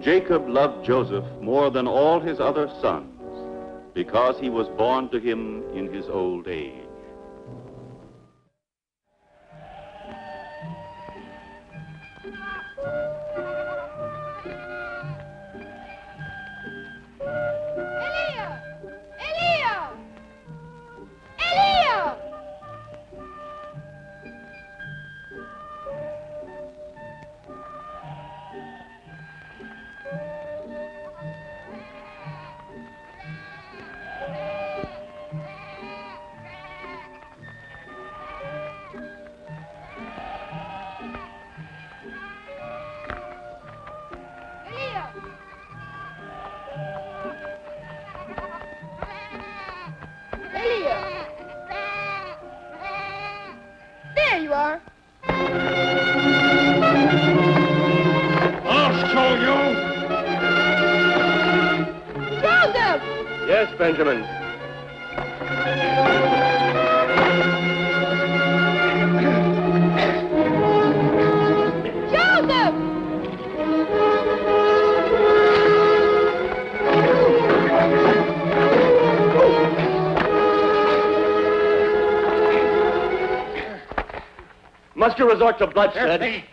Jacob loved Joseph more than all his other sons because he was born to him in his old age. There you are. I'll show you! Joseph! Yes, Benjamin. Joseph! Must you resort to bloodshed? They're thieves.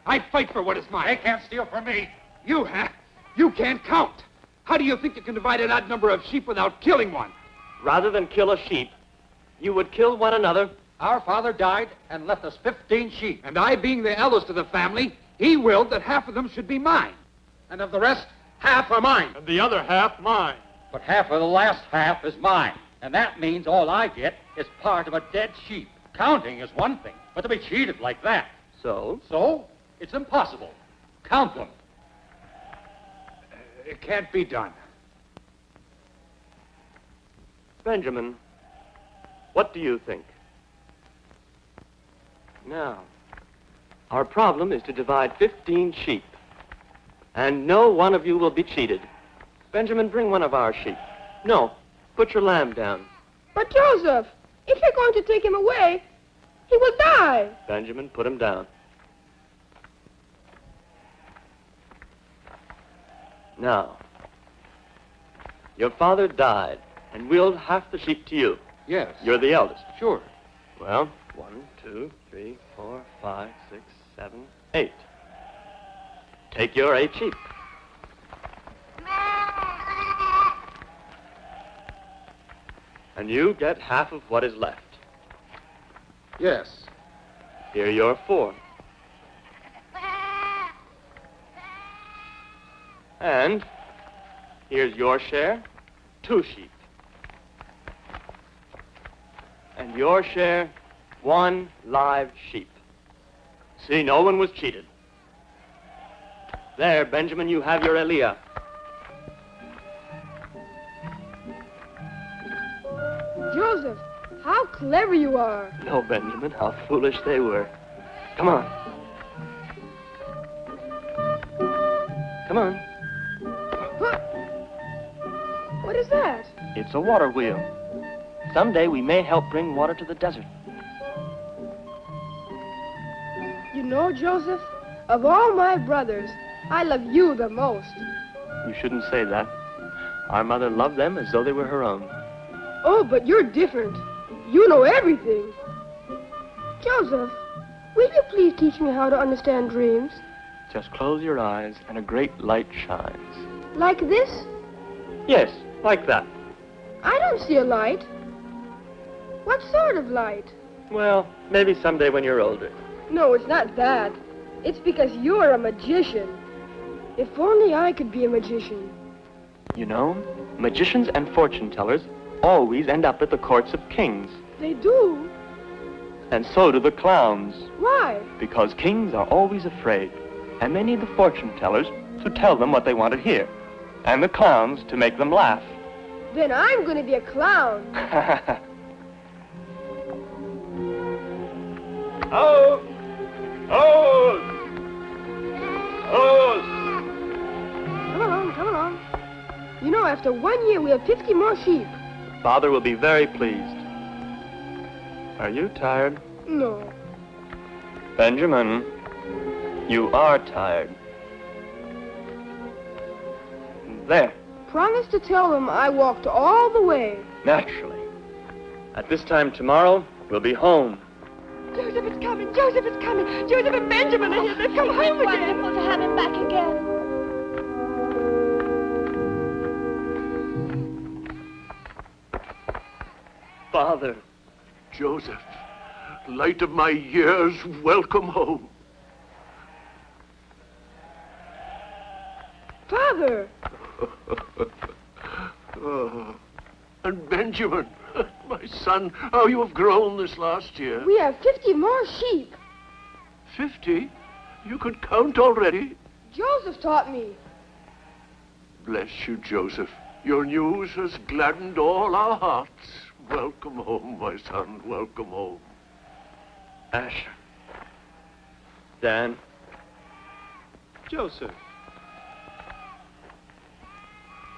I fight for what is mine. They can't steal from me. You, huh? You can't count. How do you think you can divide an odd number of sheep without killing one? Rather than kill a sheep, you would kill one another. Our father died and left us 15 sheep. And I, being the eldest of the family, he willed that half of them should be mine. And of the rest, half are mine. And the other half mine. But half of the last half is mine. And that means all I get is part of a dead sheep. Counting is one thing, but to be cheated like that. So, it's impossible. Count them. It can't be done. Benjamin, what do you think? Now, our problem is to divide 15 sheep. And no one of you will be cheated. Benjamin, bring one of our sheep. No, put your lamb down. But Joseph, if you're going to take him away, he will die. Benjamin, put him down. Now, your father died and willed half the sheep to you. Yes. You're the eldest. Sure. Well, 1, 2, 3, 4, 5, 6, 7, 8. Take your 8 sheep. And you get half of what is left. Yes. Here are your 4. And here's your share, 2 sheep. And your share, 1 live sheep. See, no one was cheated. There, Benjamin, you have your Eliah. Joseph, how clever you are. No, Benjamin, how foolish they were. Come on. Come on. What is that? It's a water wheel. Someday we may help bring water to the desert. You know, Joseph, of all my brothers, I love you the most. You shouldn't say that. Our mother loved them as though they were her own. Oh, but you're different. You know everything. Joseph, will you please teach me how to understand dreams? Just close your eyes and a great light shines. Like this? Yes, like that. I don't see a light. What sort of light? Well, maybe someday when you're older. No, it's not that. It's because you're a magician. If only I could be a magician. You know, magicians and fortune tellers always end up at the courts of kings. They do? And so do the clowns. Why? Because kings are always afraid, and they need the fortune tellers to tell them what they want to hear, and the clowns to make them laugh. Then I'm going to be a clown. Oh! Oh! Oh! Come along, come along. You know, after 1 year, we have 50 more sheep. Father will be very pleased. Are you tired? No. Benjamin, you are tired. There. Promise to tell them I walked all the way. Naturally. At this time tomorrow, we'll be home. Joseph is coming! Joseph is coming! Joseph and Benjamin are here! They've come home again! Wonderful to have him back again. Father. Joseph, light of my years, welcome home. Father! Oh, and Benjamin, my son, how you have grown this last year. We have 50 more sheep. 50? You could count already? Joseph taught me. Bless you, Joseph. Your news has gladdened all our hearts. Welcome home, my son, welcome home. Asher. Dan. Joseph.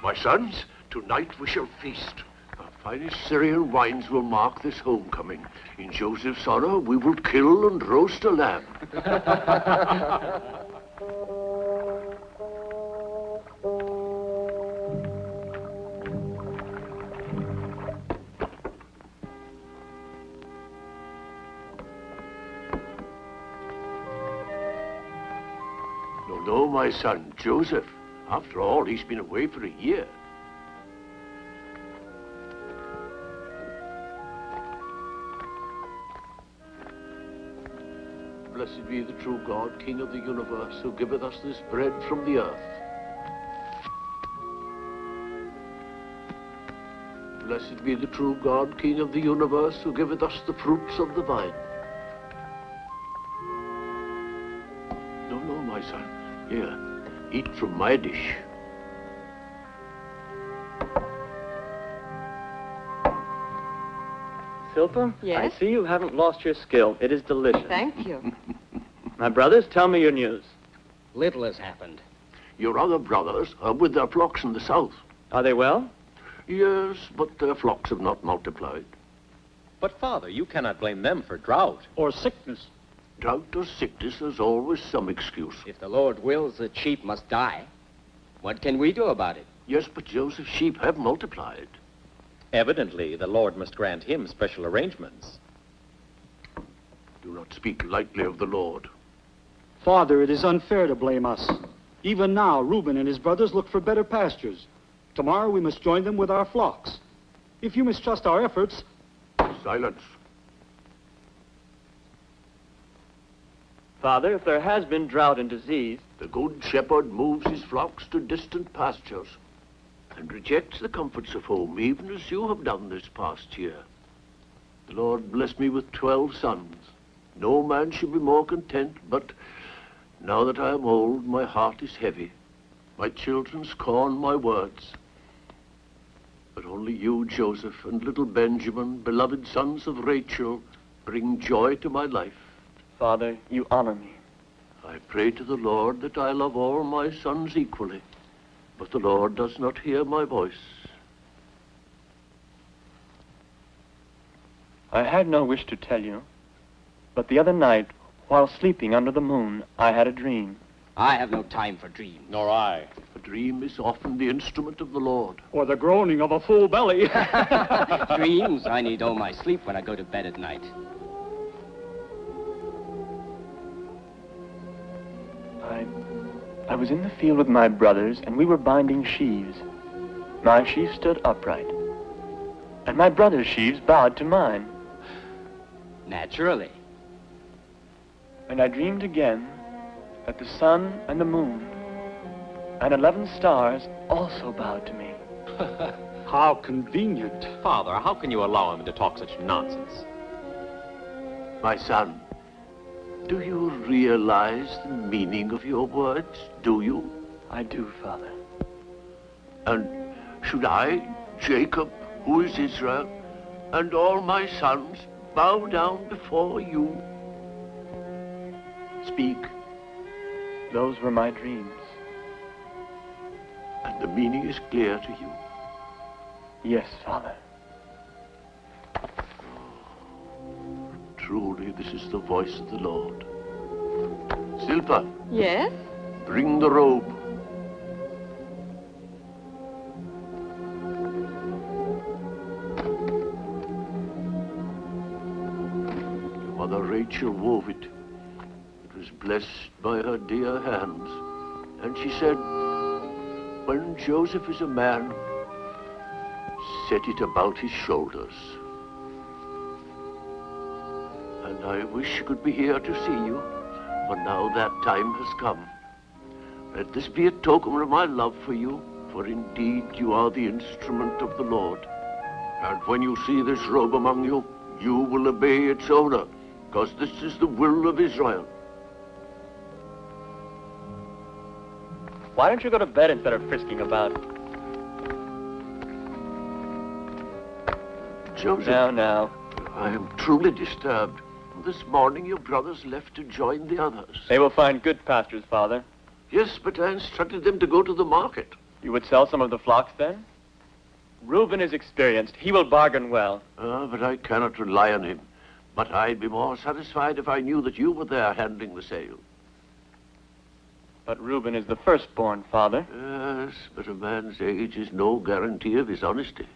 My sons, tonight we shall feast. Our finest Syrian wines will mark this homecoming. In Joseph's honor, we will kill and roast a lamb. No, my son, Joseph. After all, he's been away for a year. Blessed be the true God, King of the universe, who giveth us this bread from the earth. Blessed be the true God, King of the universe, who giveth us the fruits of the vine. No, my son. Here, eat from my dish. Silpa? Yes? I see you haven't lost your skill. It is delicious. Thank you. My brothers, tell me your news. Little has happened. Your other brothers are with their flocks in the south. Are they well? Yes, but their flocks have not multiplied. But, Father, you cannot blame them for drought. Or sickness. Drought or sickness is always some excuse. If the Lord wills, the sheep must die. What can we do about it? Yes, but Joseph's sheep have multiplied. Evidently, the Lord must grant him special arrangements. Do not speak lightly of the Lord. Father, it is unfair to blame us. Even now, Reuben and his brothers look for better pastures. Tomorrow we must join them with our flocks. If you mistrust our efforts... Silence. Father, if there has been drought and disease... The good shepherd moves his flocks to distant pastures and rejects the comforts of home, even as you have done this past year. The Lord blessed me with 12 sons. No man should be more content, but now that I am old, my heart is heavy. My children scorn my words. But only you, Joseph, and little Benjamin, beloved sons of Rachel, bring joy to my life. Father, you honor me. I pray to the Lord that I love all my sons equally, but the Lord does not hear my voice. I had no wish to tell you, but the other night, while sleeping under the moon, I had a dream. I have no time for dreams. Nor I. A dream is often the instrument of the Lord. Or the groaning of a full belly. Dreams? I need all my sleep when I go to bed at night. I was in the field with my brothers, and we were binding sheaves. My sheaves stood upright, and my brother's sheaves bowed to mine. Naturally. And I dreamed again that the sun and the moon and 11 stars also bowed to me. How convenient. Father, how can you allow him to talk such nonsense? My son, do you realize the meaning of your words? Do you? I do, Father. And should I, Jacob, who is Israel, and all my sons bow down before you? Speak. Those were my dreams. And the meaning is clear to you. Yes, Father. Truly, this is the voice of the Lord. Silpa, Yes? bring the robe. Rachel wove it. It was blessed by her dear hands. And she said, when Joseph is a man, set it about his shoulders. And I wish I could be here to see you, but now that time has come. Let this be a token of my love for you, for indeed you are the instrument of the Lord. And when you see this robe among you, you will obey its owner, because this is the will of Israel. Why don't you go to bed instead of frisking about? Joseph, Now. I am truly disturbed. This morning your brothers left to join the others. They will find good pastures, Father. Yes, but I instructed them to go to the market. You would sell some of the flocks then? Reuben is experienced. He will bargain well. But I cannot rely on him. But I'd be more satisfied if I knew that you were there handling the sale. But Reuben is the firstborn, Father. Yes, but a man's age is no guarantee of his honesty.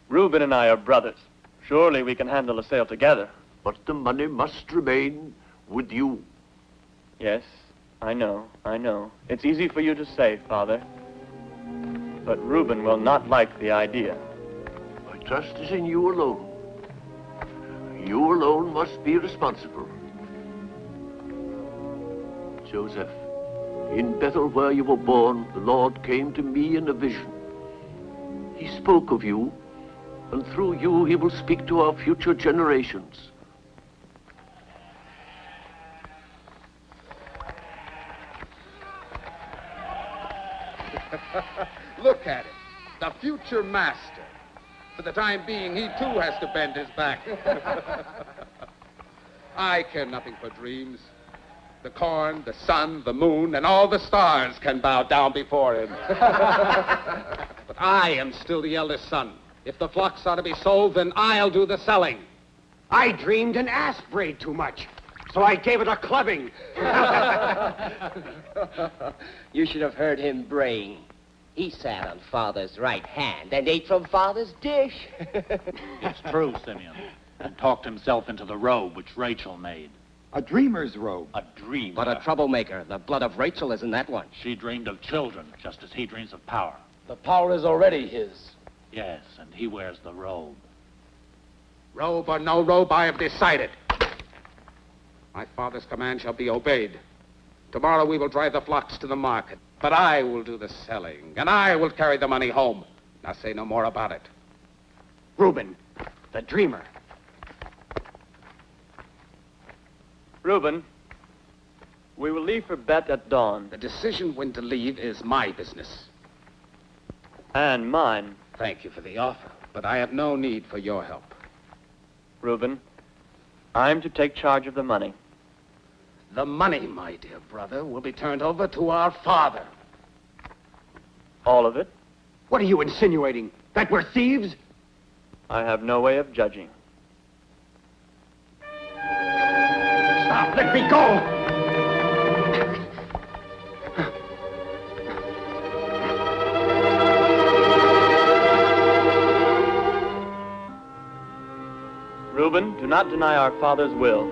Reuben and I are brothers. Surely we can handle a sale together. But the money must remain with you. Yes, I know. It's easy for you to say, Father. But Reuben will not like the idea. My trust is in you alone. You alone must be responsible. Joseph, in Bethel where you were born, the Lord came to me in a vision. He spoke of you, and through you he will speak to our future generations. Look at it. The future master. For the time being, he too has to bend his back. I care nothing for dreams. The corn, the sun, the moon, and all the stars can bow down before him. But I am still the eldest son. If the flocks are to be sold, then I'll do the selling. I dreamed an ass brayed too much, so I gave it a clubbing. You should have heard him braying. He sat on Father's right hand and ate from Father's dish. It's true, Simeon. And talked himself into the robe which Rachel made. A dreamer's robe. A dream. But a troublemaker. The blood of Rachel is in that one. She dreamed of children, just as he dreams of power. The power is already his. Yes, and he wears the robe. Robe or no robe, I have decided. My father's command shall be obeyed. Tomorrow we will drive the flocks to the market. But I will do the selling, and I will carry the money home. Now say no more about it. Reuben, the dreamer. Reuben, we will leave for Beth at dawn. The decision when to leave is my business. And mine. Thank you for the offer, but I have no need for your help. Reuben, I'm to take charge of the money. The money, my dear brother, will be turned over to our father. All of it? What are you insinuating? That we're thieves? I have no way of judging. Stop! Let me go! Reuben, do not deny our father's will.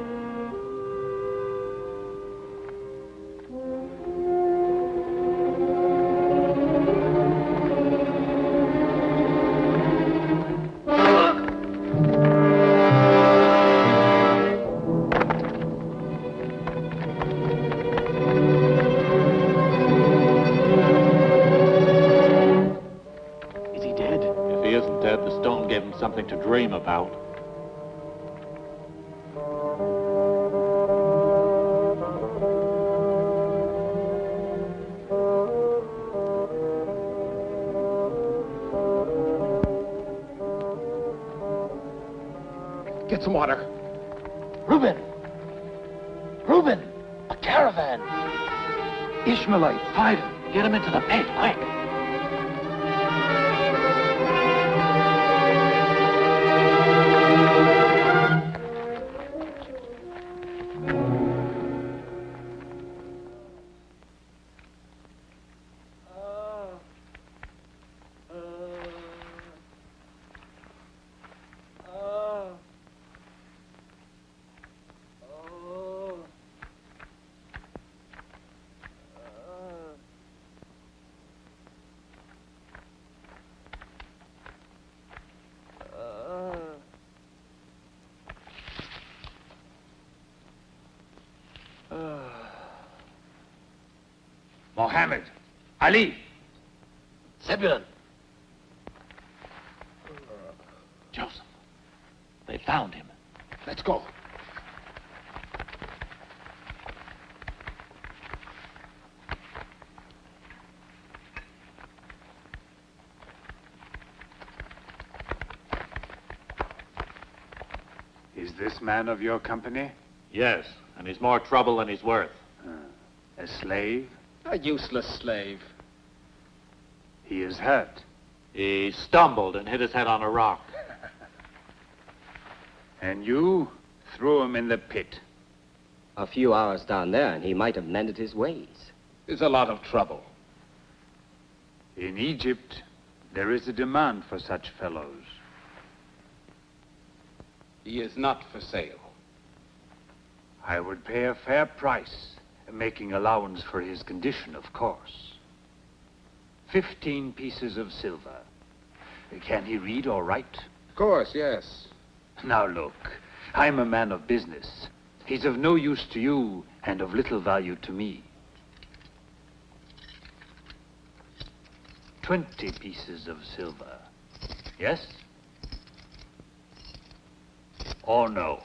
Something to dream about. Get some water. Reuben! Reuben! A caravan! Ishmaelite, fight him. Get him into the pit, quick. Mohammed. Ali. Zebulun. Joseph, they found him. Let's go. Is this man of your company? Yes, and he's more trouble than he's worth. A slave? A useless slave. He is hurt. He stumbled and hit his head on a rock. And you threw him in the pit. A few hours down there, and he might have mended his ways. There's a lot of trouble. In Egypt, there is a demand for such fellows. He is not for sale. I would pay a fair price, making allowance for his condition, of course. 15 pieces of silver. Can he read or write? Of course, yes. Now look, I'm a man of business. He's of no use to you and of little value to me. 20 pieces of silver. Yes? Or no?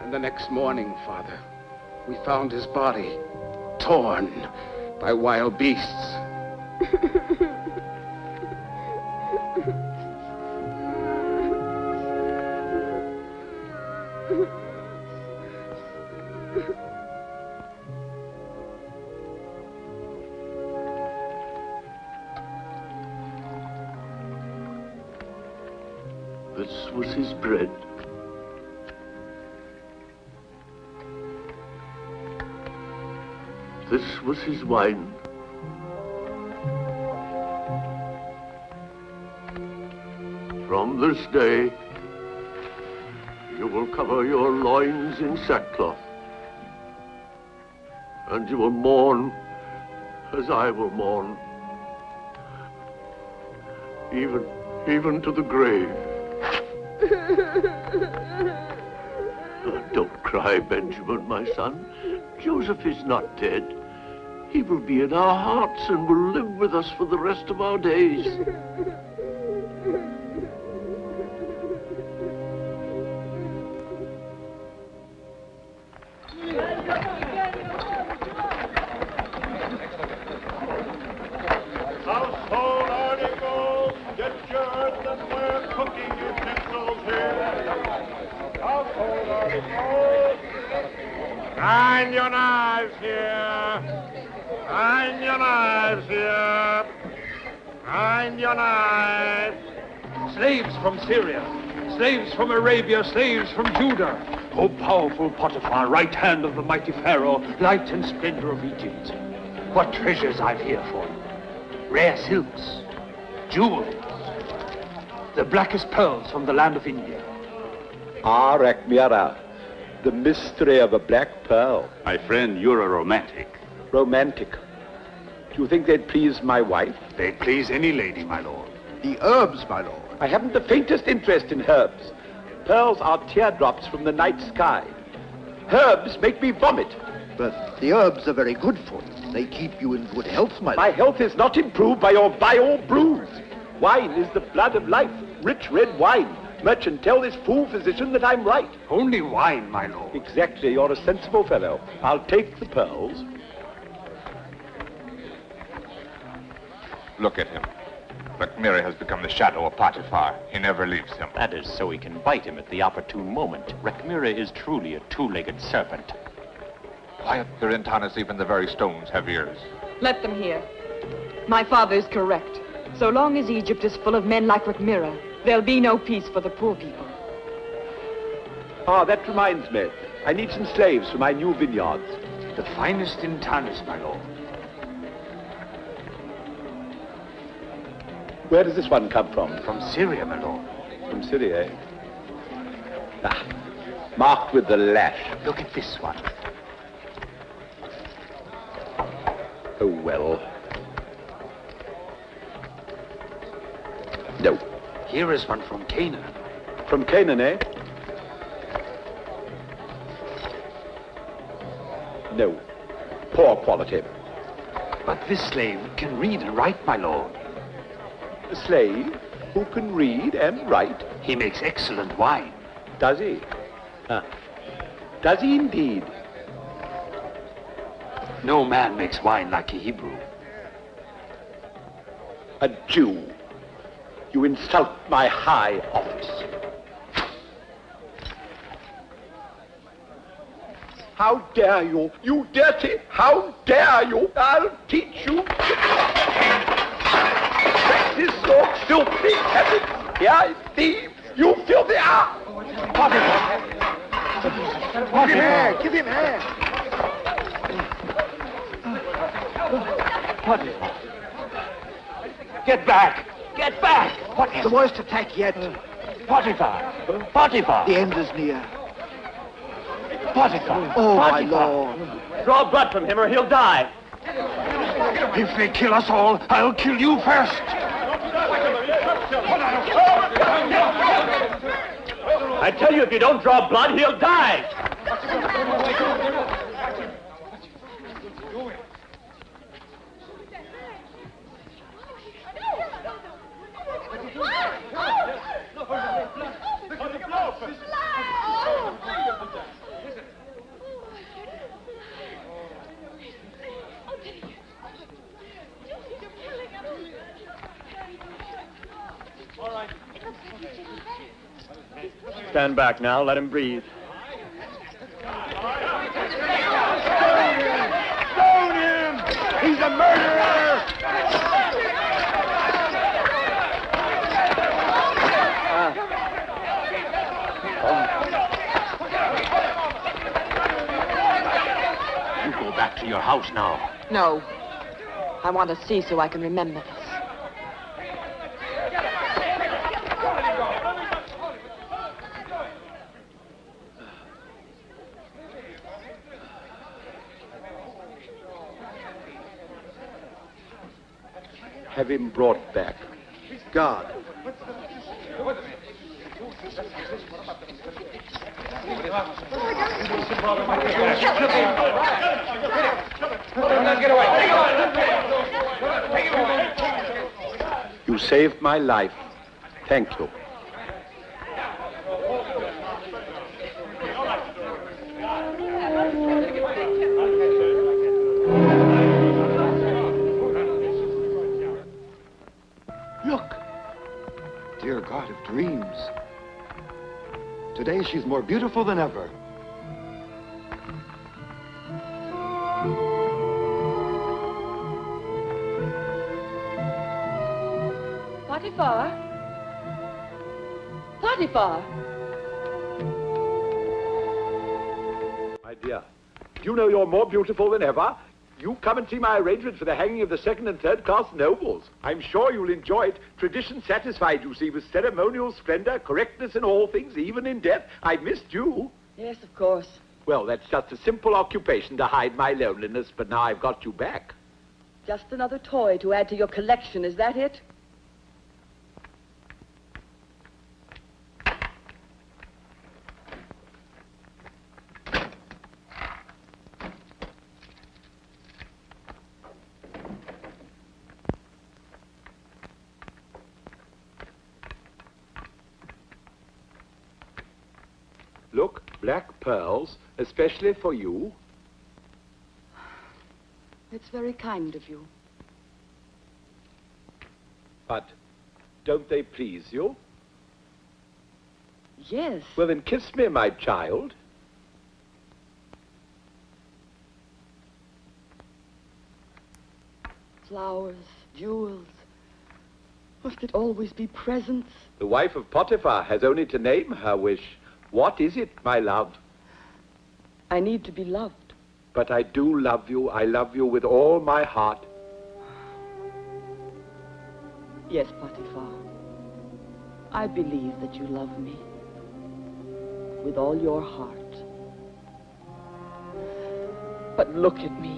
And the next morning, Father, we found his body torn by wild beasts. This was his bread. This was his wine. From this day, you will cover your loins in sackcloth, and you will mourn as I will mourn, even to the grave. Don't cry, Benjamin, my son. Joseph is not dead. He will be in our hearts and will live with us for the rest of our days. Household articles, get your earthenware cooking utensils here. Household articles. Grind your knives here. Grind your knives here. Grind your knives. Slaves from Syria, slaves from Arabia, slaves from Judah. O powerful Potiphar, right hand of the mighty Pharaoh, light and splendor of Egypt. What treasures I've here for you. Rare silks, jewels, the blackest pearls from the land of India. Ah, Rakmiara, the mystery of a black pearl. My friend, you're a romantic. Romantic. Do you think they'd please my wife? They'd please any lady, my lord. The herbs, my lord. I haven't the faintest interest in herbs. Pearls are teardrops from the night sky. Herbs make me vomit. But the herbs are very good for you. They keep you in good health, my lord. My health is not improved by your vile brews. Wine is the blood of life. Rich red wine. Merchant, tell this fool physician that I'm right. Only wine, my lord. Exactly. You're a sensible fellow. I'll take the pearls. Look at him. Rechmira has become the shadow of Potiphar. He never leaves him. That is so he can bite him at the opportune moment. Rechmira is truly a two-legged serpent. Quiet, Perintanis, even the very stones have ears. Let them hear. My father is correct. So long as Egypt is full of men like Rechmira, there'll be no peace for the poor people. Ah, that reminds me. I need some slaves for my new vineyards. The finest in Tanis, my lord. Where does this one come from? From Syria, my lord. From Syria, eh? Ah, marked with the lash. Look at this one. Oh, well. No. Here is one from Canaan. From Canaan, eh? No. Poor quality. But this slave can read and write, my lord. A slave who can read and write? He makes excellent wine. Does he? Ah. Does he indeed? No man makes wine like a Hebrew. A Jew. You insult my high office. How dare you? You dirty! How dare you? I'll teach you. This so filthy habit. Here is thief. You filthy ah! Give him air! Give him air! Get back! Get back! What is The worst attack yet. Potiphar! Potiphar! The end is near. Potiphar! Oh, my Potiphar. lord. Draw blood from him or he'll die. If they kill us all, I'll kill you first. I tell you, if you don't draw blood, he'll die. Stand back now, let him breathe. Stone him! He's a murderer! You go back to your house now. No. I want to see so I can remember this. Have him brought back. God. You saved my life. Thank you. Look. Dear God of dreams. Today she's more beautiful than ever. Potiphar? Potiphar? My dear, you know you're more beautiful than ever. You come and see my arrangement for the hanging of the second and third class nobles. I'm sure you'll enjoy it. Tradition satisfied, you see, with ceremonial splendor, correctness in all things, even in death. I missed you. Yes, of course. Well, that's just a simple occupation to hide my loneliness, but now I've got you back. Just another toy to add to your collection, is that it? Look, black pearls, especially for you. It's very kind of you. But don't they please you? Yes. Well, then kiss me, my child. Flowers, jewels. Must it always be presents? The wife of Potiphar has only to name her wish. What is it, my love? I need to be loved. But I do love you. I love you with all my heart. Yes, Potiphar. I believe that you love me. With all your heart. But look at me.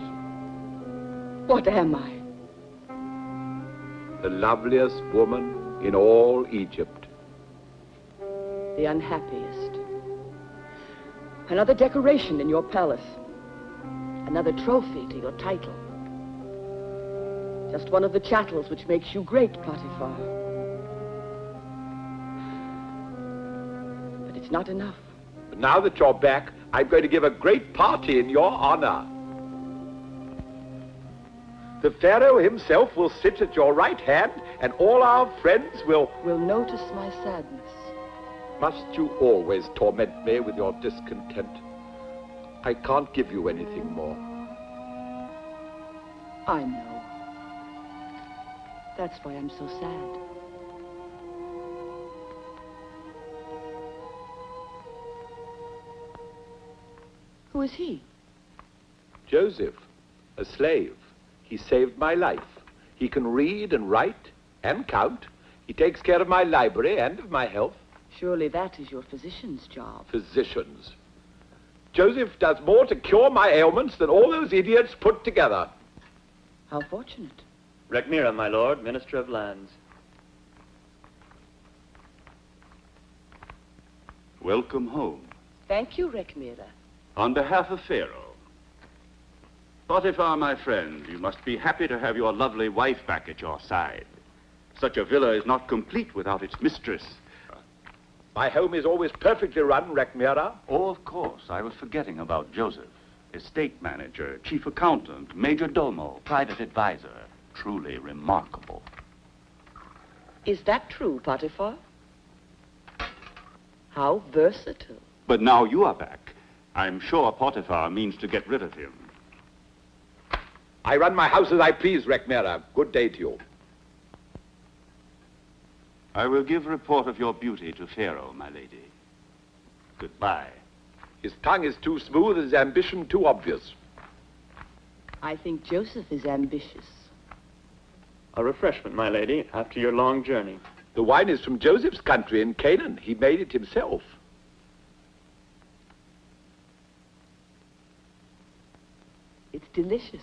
What am I? The loveliest woman in all Egypt. The unhappiest. Another decoration in your palace. Another trophy to your title. Just one of the chattels which makes you great, Potiphar. But it's not enough. But now that you're back, I'm going to give a great party in your honor. The Pharaoh himself will sit at your right hand, and all our friends will notice my sadness. Must you always torment me with your discontent? I can't give you anything more. I know. That's why I'm so sad. Who is he? Joseph, a slave. He saved my life. He can read and write and count. He takes care of my library and of my health. Surely that is your physician's job. Physicians. Joseph does more to cure my ailments than all those idiots put together. How fortunate. Rechmira, my lord, Minister of Lands. Welcome home. Thank you, Rechmira. On behalf of Pharaoh. Potiphar, my friend, you must be happy to have your lovely wife back at your side. Such a villa is not complete without its mistress. My home is always perfectly run, Rechmira. Oh, of course. I was forgetting about Joseph. Estate manager, chief accountant, major domo, private advisor. Truly remarkable. Is that true, Potiphar? How versatile. But now you are back. I'm sure Potiphar means to get rid of him. I run my house as I please, Rechmira. Good day to you. I will give report of your beauty to Pharaoh, my lady. Goodbye. His tongue is too smooth, his ambition too obvious. I think Joseph is ambitious. A refreshment, my lady, after your long journey. The wine is from Joseph's country in Canaan. He made it himself. It's delicious.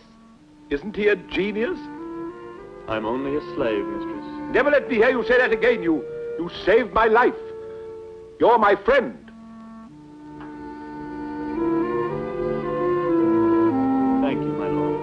Isn't he a genius? I'm only a slave, mistress. Never let me hear you say that again. You saved my life. You're my friend. Thank you, my lord.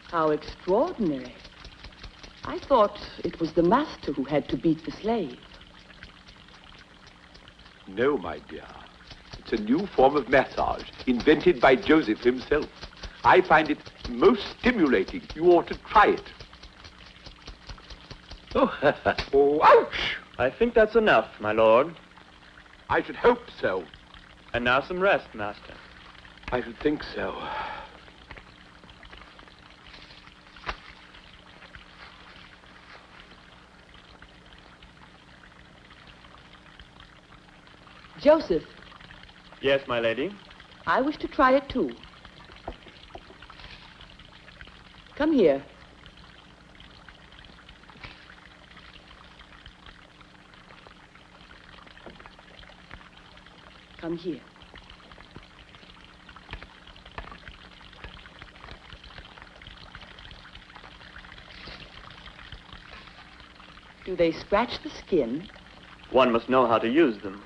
How extraordinary. I thought it was the master who had to beat the slave. No, my dear. It's a new form of massage, invented by Joseph himself. I find it most stimulating. You ought to try it. Oh, oh, ouch! I think that's enough, my lord. I should hope so. And now some rest, master. I should think so. Joseph, Yes, my lady. I wish to try it too. Come here. Come here. Do they scratch the skin? One must know how to use them.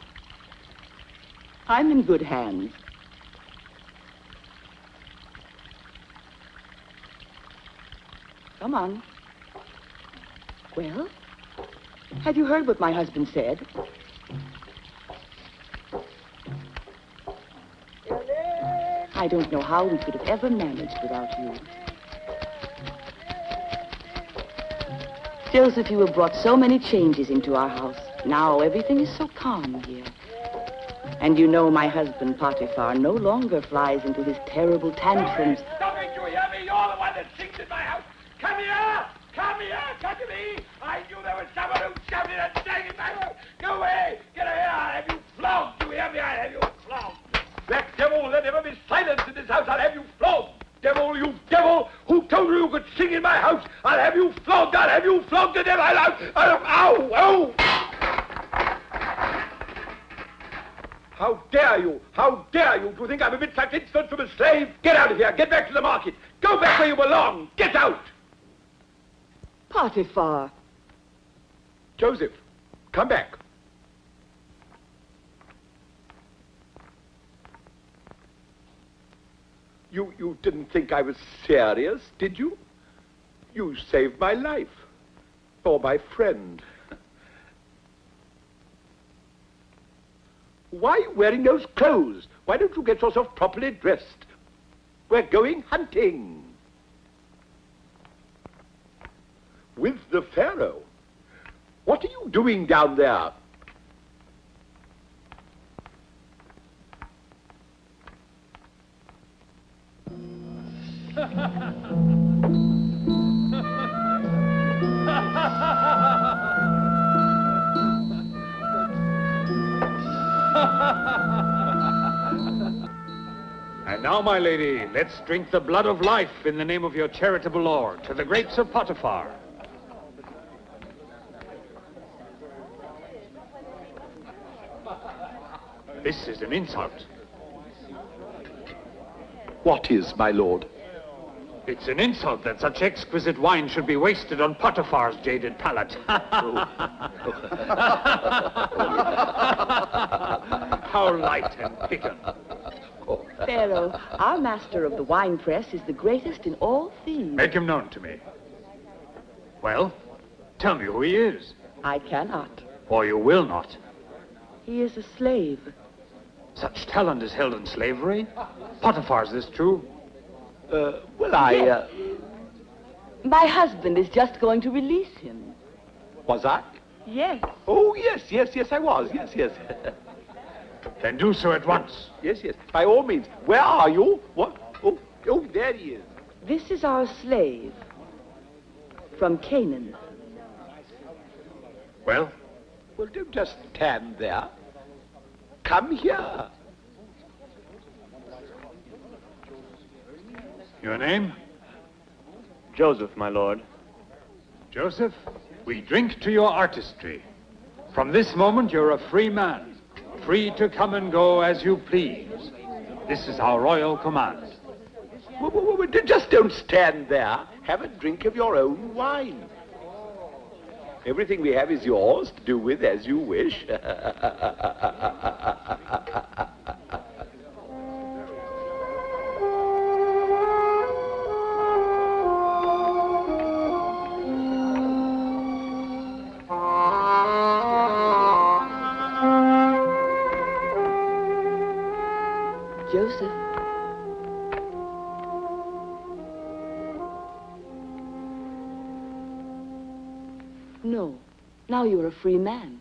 I'm in good hands. Come on. Well, have you heard what my husband said? I don't know how we could have ever managed without you. Joseph, you have brought so many changes into our house. Now everything is so calm here. And you know my husband, Potiphar, no longer flies into his terrible tantrums. Stop it, you hear me? You're the one that sings in my house. Come here! Come here! Come to me! I knew there was someone who shouted and sang in my house. Go away! Get here! I'll have you flogged. You hear me? I'll have you flogged. That devil will never be silenced in this house. I'll have you flogged. Devil, you devil! Who told you you could sing in my house? I'll have you flogged. I'll have you flogged to death. Ow! Ow! How dare you? How dare you to think I'm a bit such insolence from a slave? Get out of here. Get back to the market. Go back where you belong. Get out. Potiphar. Joseph, come back. You didn't think I was serious, did you? You saved my life. Or my friend. Why are you wearing those clothes? Why don't you get yourself properly dressed? We're going hunting. With the Pharaoh. What are you doing down there? And now, my lady, let's drink the blood of life in the name of your charitable lord to the grapes of Potiphar. This is an insult. What is, my lord? It's an insult that such exquisite wine should be wasted on Potiphar's jaded palate. How light and piquant. Pharaoh, our master of the wine press is the greatest in all Thebes. Make him known to me. Well, tell me who he is. I cannot. Or you will not. He is a slave. Such talent is held in slavery? Potiphar's this true? My husband is just going to release him. Was I? Yes. Oh, yes, I was. Yes. Then do so at once. Yes. By all means. Where are you? What? Oh, there he is. This is our slave from Canaan. Well, don't just stand there. Come here. Your name? Joseph, my lord. Joseph, we drink to your artistry. From this moment, you're a free man, free to come and go as you please. This is our royal command. Just don't stand there. Have a drink of your own wine. Everything we have is yours to do with as you wish. Joseph. No. Now you're a free man.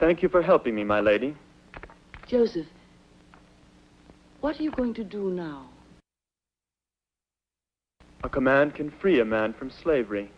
Thank you for helping me, my lady. Joseph, what are you going to do now? A command can free a man from slavery.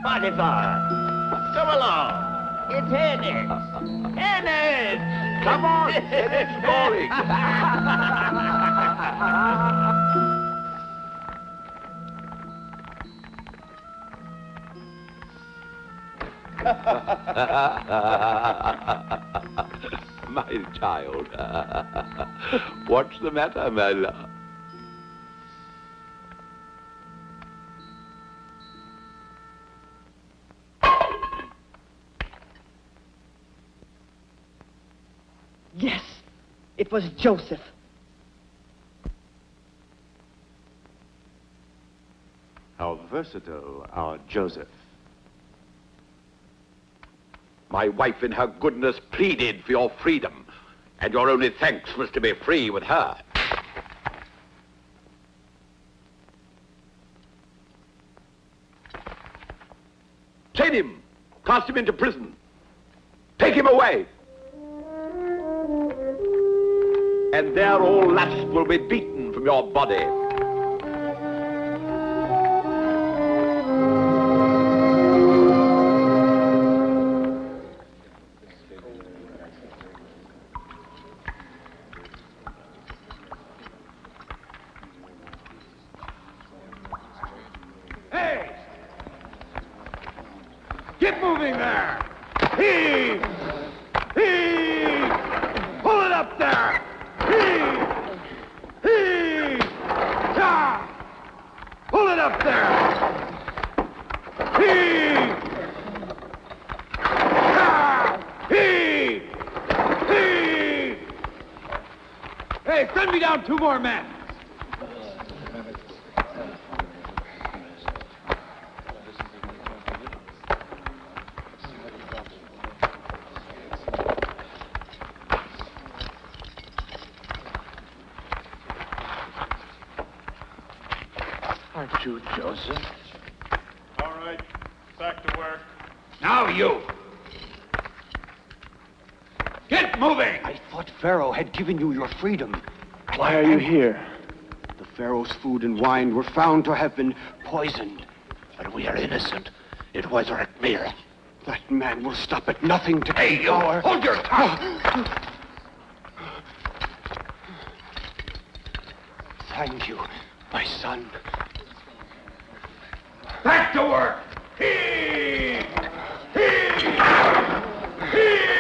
Potiphar! Come along! It's Ennis! Ennis! Come on! Ennis calling! My child. What's the matter, my love? Yes, it was Joseph. How versatile, our Joseph. My wife in her goodness pleaded for your freedom, and your only thanks was to be free with her. Chain him! Cast him into prison! Take him away! And there all lust will be beaten from your body. Hey! Get moving there! Heave! Heave! Pull it up there! Heave! Heave! Yeah! Pull it up there! Heave! Yeah! Heave! Heave! Hey, send me down 2 more men! Aren't you Joseph? All right, back to work. Now you! Get moving! I thought Pharaoh had given you your freedom. Why are you here? The Pharaoh's food and wine were found to have been poisoned. But we are innocent. It was Rakmir. That man will stop at nothing to Hey, take you! our... Hold your tongue! Thank you, my son. Back to work! Heave! Heave! Heave!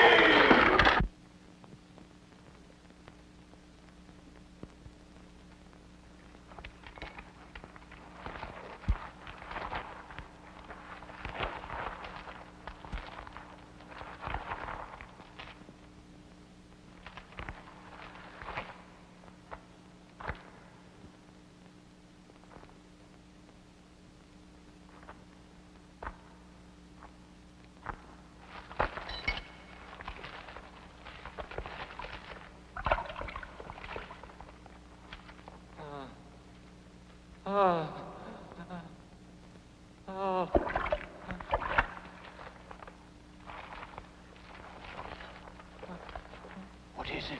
What is it?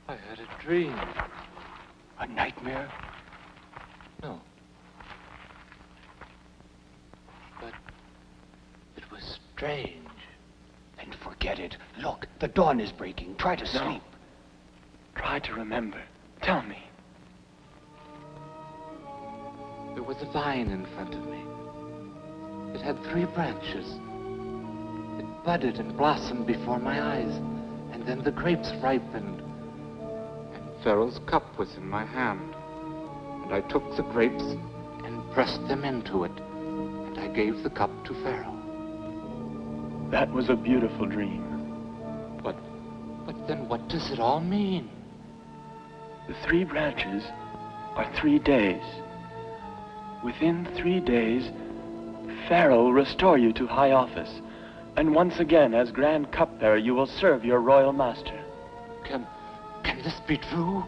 I had a dream. A nightmare? No. But it was strange. Then forget it. Look, the dawn is breaking. Try to sleep. Try to remember. Tell me. There was a vine in front of me. It had 3 branches. It budded and blossomed before my eyes, and then the grapes ripened. And Pharaoh's cup was in my hand. And I took the grapes and pressed them into it, and I gave the cup to Pharaoh. That was a beautiful dream. But then what does it all mean? The 3 branches are 3 days. Within 3 days, Pharaoh will restore you to high office, and once again, as Grand Cupbearer, you will serve your royal master. Can this be true?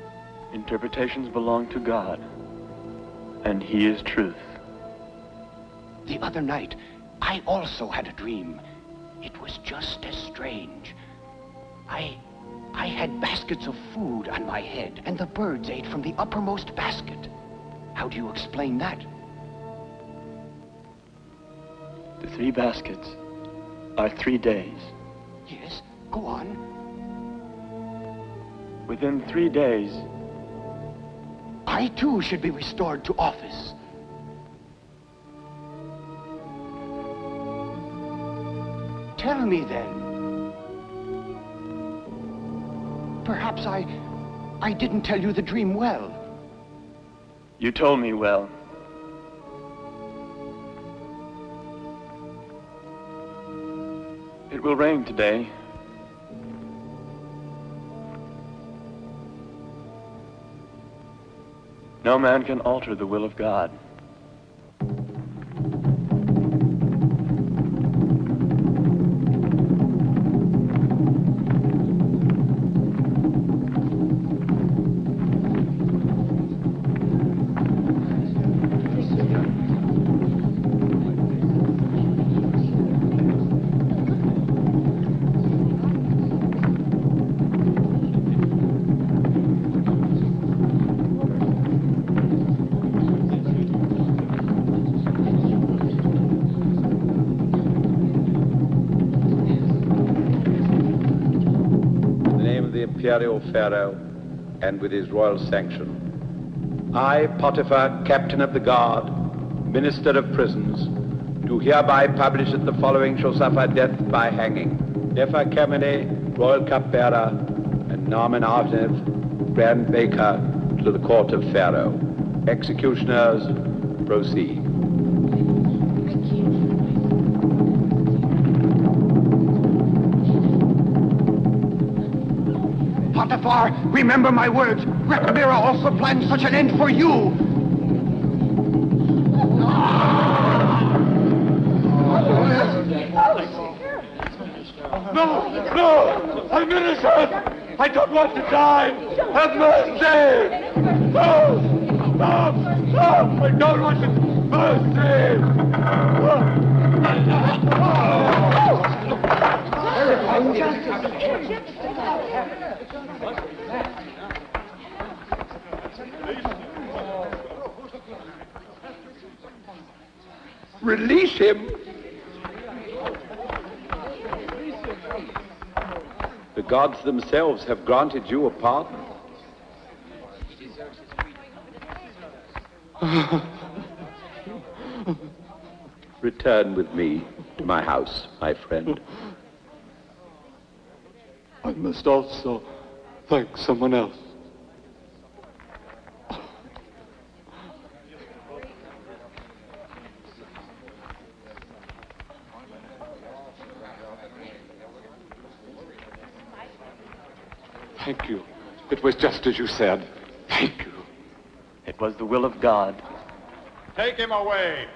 Interpretations belong to God, and He is truth. The other night, I also had a dream. It was just as strange. I had baskets baskets of food on my head, and the birds ate from the uppermost basket. How do you explain that? The 3 baskets are 3 days. Yes, go on. Within 3 days, I too should be restored to office. Tell me then. Perhaps I didn't tell you the dream well. you told me well. It will rain today. No man can alter the will of God. Imperial Pharaoh, and with his royal sanction, I, Potiphar, captain of the guard, minister of prisons, do hereby publish that the following shall suffer death by hanging: Nefer Kamene, royal cupbearer, and Naaman Avnev, grand baker, to the court of Pharaoh. Executioners, proceed. Potiphar, remember my words. Rekmira also planned such an end for you. No! I'm innocent! I don't want to die! Have mercy! No! No! No! I don't want to... Release him! The gods themselves have granted you a pardon. Return with me to my house, my friend. I must also thank someone else. Thank you. It was just as you said. Thank you. It was the will of God. Take him away.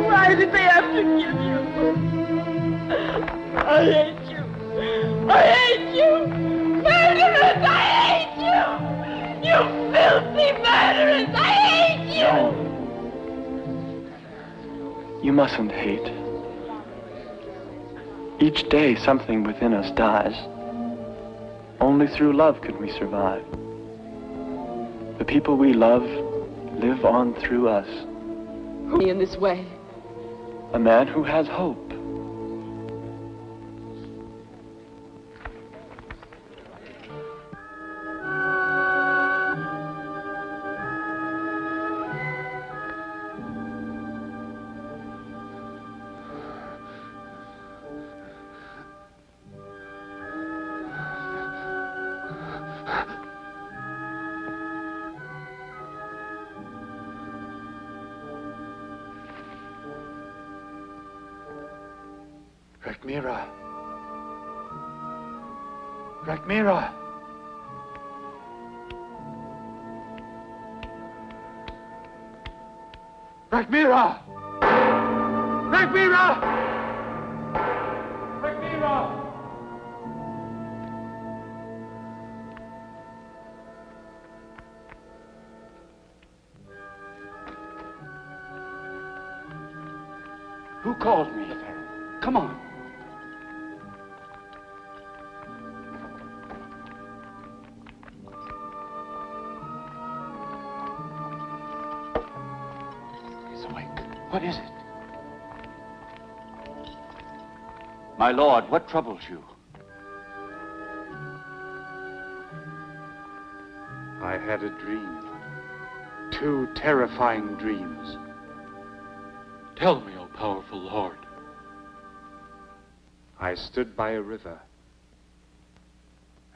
Why did they have to kill you? I hate you. I hate you. Murderers, I hate you. You filthy murderers, I hate you. You mustn't hate. Each day something within us dies. Only through love could we survive. The people we love live on through us. Me in this way. A man who has hope. Rekmira. Rekmira. Rekmira! Rekmira! Rekmira! called me. Come on. He's awake. What is it? My lord, what troubles you? I had a dream. 2 terrifying dreams. Tell me, O powerful Lord. I stood by a river,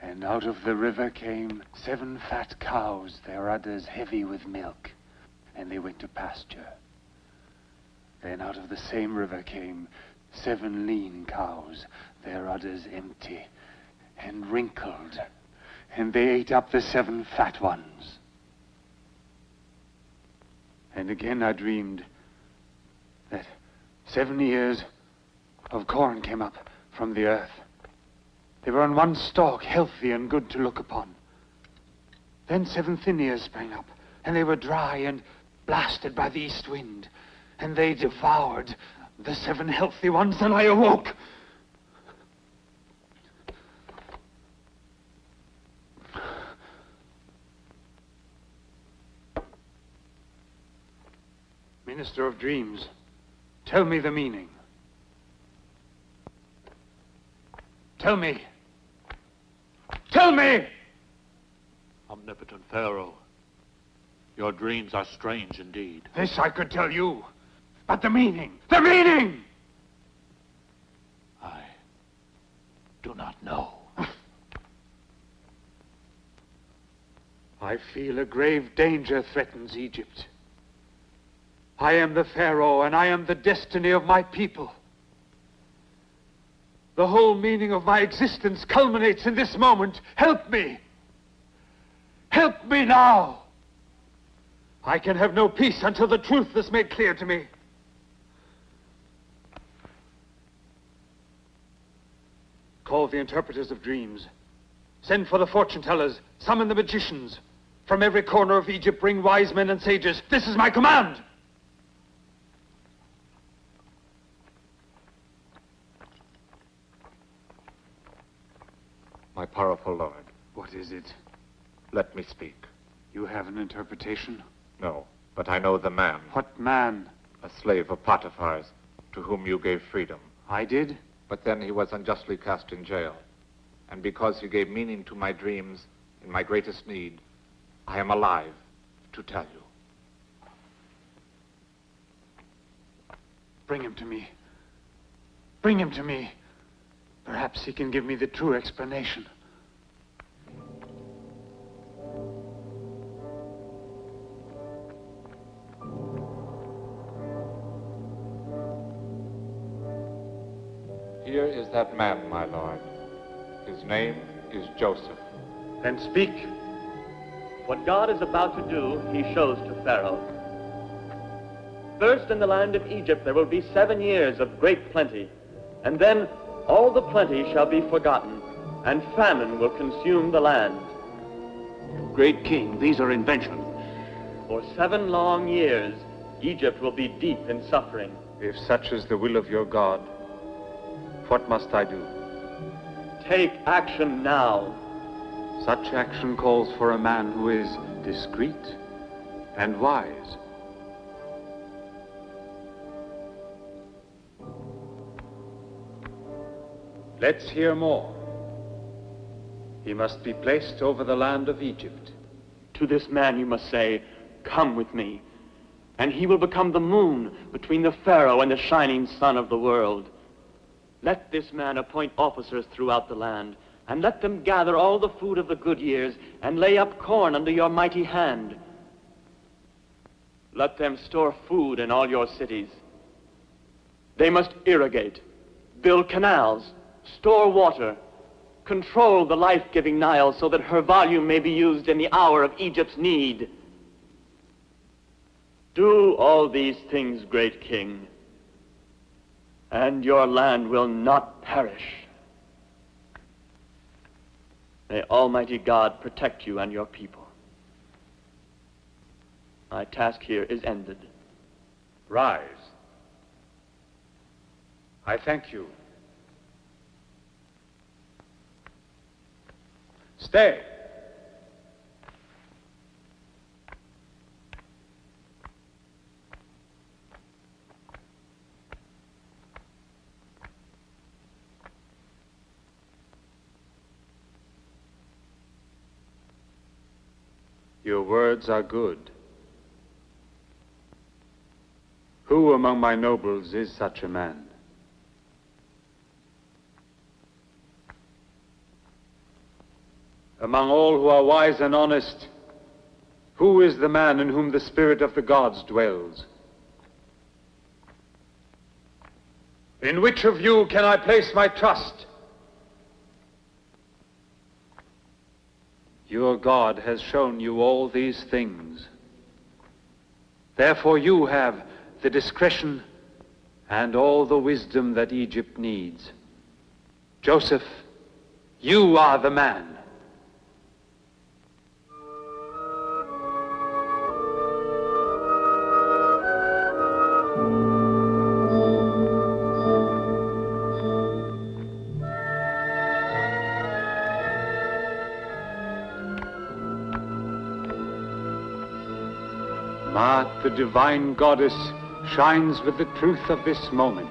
and out of the river came 7 fat cows, their udders heavy with milk, and they went to pasture. Then out of the same river came 7 lean cows, their udders empty and wrinkled, and they ate up the 7 fat ones. And again I dreamed that 7 ears of corn came up from the earth. They were on one stalk, healthy and good to look upon. Then 7 thin ears sprang up, and they were dry and blasted by the east wind, and they devoured the 7 healthy ones, and I awoke. Minister of Dreams, tell me the meaning. Tell me. Tell me! Omnipotent Pharaoh, your dreams are strange indeed. This I could tell you. But the meaning! The meaning! I do not know. I feel a grave danger threatens Egypt. I am the Pharaoh, and I am the destiny of my people. The whole meaning of my existence culminates in this moment. Help me! Help me now! I can have no peace until the truth is made clear to me. Call the interpreters of dreams. Send for the fortune tellers. Summon the magicians. From every corner of Egypt bring wise men and sages. This is my command! My powerful lord. What is it? Let me speak. You have an interpretation? No, but I know the man. What man? A slave of Potiphar's, to whom you gave freedom. I did? But then he was unjustly cast in jail. And because he gave meaning to my dreams in my greatest need, I am alive to tell you. Bring him to me. Bring him to me. Perhaps he can give me the true explanation. Here is that man, my lord. His name is Joseph. Then speak. What God is about to do, he shows to Pharaoh. First, in the land of Egypt, there will be 7 years of great plenty, and then all the plenty shall be forgotten, and famine will consume the land. Great king, these are inventions. For 7 long years, Egypt will be deep in suffering. If such is the will of your God, what must I do? Take action now. Such action calls for a man who is discreet and wise. Let's hear more. He must be placed over the land of Egypt. To this man you must say, "Come with me," and he will become the moon between the Pharaoh and the shining sun of the world. Let this man appoint officers throughout the land, and let them gather all the food of the good years and lay up corn under your mighty hand. Let them store food in all your cities. They must irrigate, build canals, store water, control the life-giving Nile so that her volume may be used in the hour of Egypt's need. Do all these things, great king, and your land will not perish. May Almighty God protect you and your people. My task here is ended. Rise. I thank you. Stay. Your words are good. Who among my nobles is such a man? Among all who are wise and honest, who is the man in whom the spirit of the gods dwells? In which of you can I place my trust? Your God has shown you all these things. Therefore you have the discretion and all the wisdom that Egypt needs. Joseph, you are the man. Maat, the divine goddess, shines with the truth of this moment.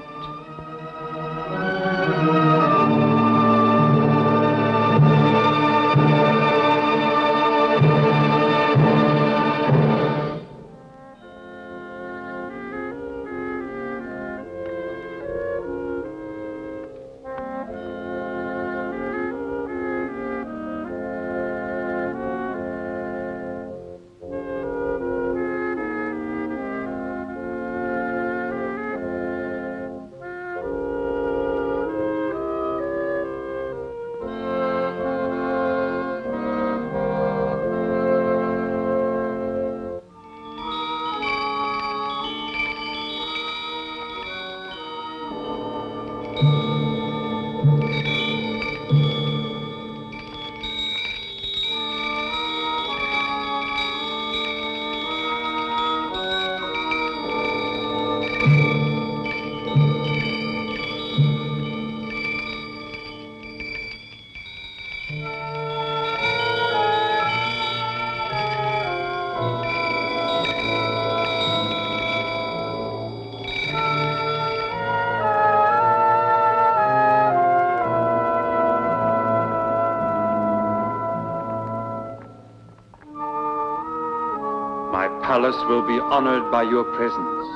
My palace will be honored by your presence.